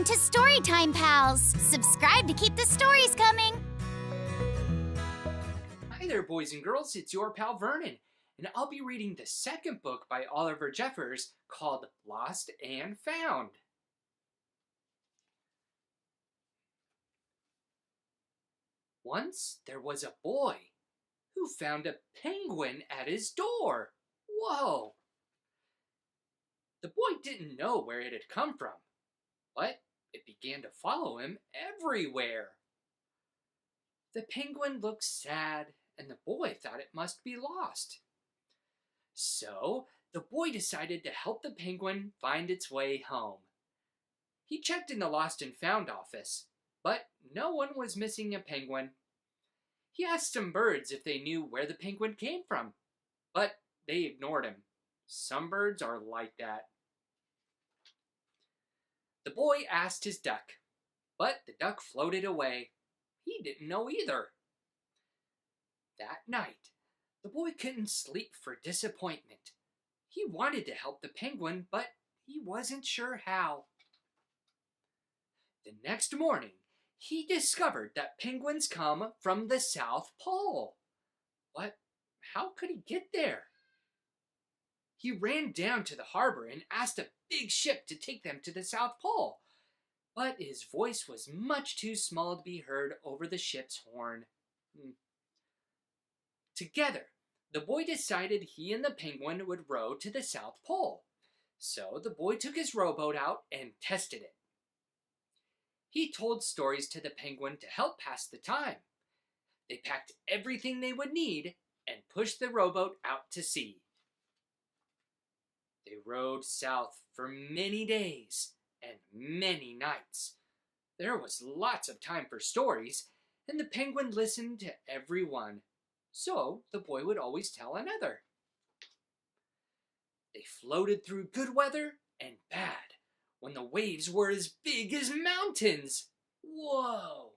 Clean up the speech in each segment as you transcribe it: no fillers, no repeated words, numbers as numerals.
Welcome to Storytime, pals! Subscribe to keep the stories coming! Hi there, boys and girls, it's your pal Vernon, and I'll be reading the second book by Oliver Jeffers called Lost and Found. Once there was a boy who found a penguin at his door. Whoa! The boy didn't know where it had come from, but it began to follow him everywhere. The penguin looked sad, and the boy thought it must be lost. So the boy decided to help the penguin find its way home. He checked in the Lost and Found office, but no one was missing a penguin. He asked some birds if they knew where the penguin came from, but they ignored him. Some birds are like that. The boy asked his duck, but the duck floated away. He didn't know either. That night, the boy couldn't sleep for disappointment. He wanted to help the penguin, but he wasn't sure how. The next morning, he discovered that penguins come from the South Pole. But how could he get there? He ran down to the harbor and asked a big ship to take them to the South Pole. But his voice was much too small to be heard over the ship's horn. Together, the boy decided he and the penguin would row to the South Pole. So the boy took his rowboat out and tested it. He told stories to the penguin to help pass the time. They packed everything they would need and pushed the rowboat out to sea. They rowed south for many days and many nights. There was lots of time for stories, and the penguin listened to every one. So the boy would always tell another. They floated through good weather and bad, when the waves were as big as mountains. Whoa!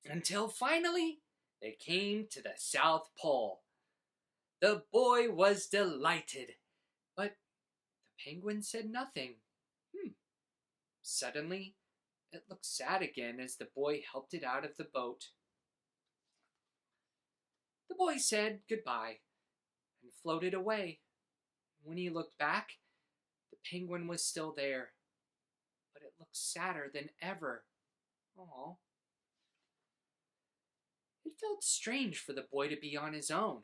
Until finally, they came to the South Pole. The boy was delighted, but the penguin said nothing. Suddenly, it looked sad again as the boy helped it out of the boat. The boy said goodbye and floated away. When he looked back, the penguin was still there, but it looked sadder than ever. Aww. It felt strange for the boy to be on his own.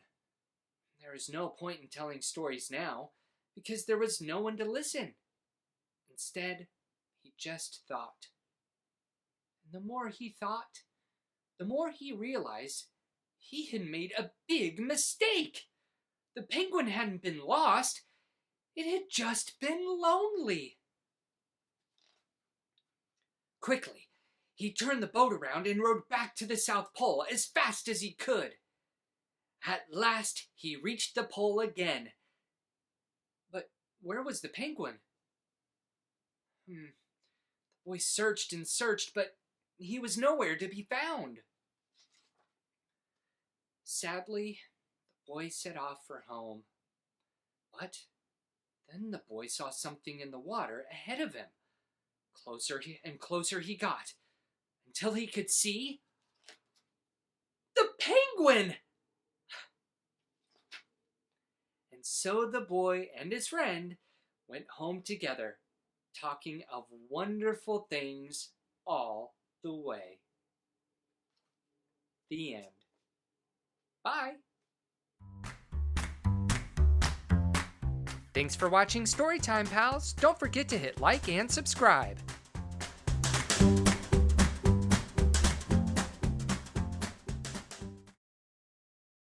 There was no point in telling stories now, because there was no one to listen. Instead, he just thought. And the more he thought, the more he realized he had made a big mistake. The penguin hadn't been lost. It had just been lonely. Quickly, he turned the boat around and rowed back to the South Pole as fast as he could. At last, he reached the pole again. But where was the penguin? The boy searched and searched, but he was nowhere to be found. Sadly, the boy set off for home. But then the boy saw something in the water ahead of him. Closer and closer he got, until he could see the penguin! And so the boy and his friend went home together, talking of wonderful things all the way. The end. Bye! Thanks for watching Storytime, pals. Don't forget to hit like and subscribe.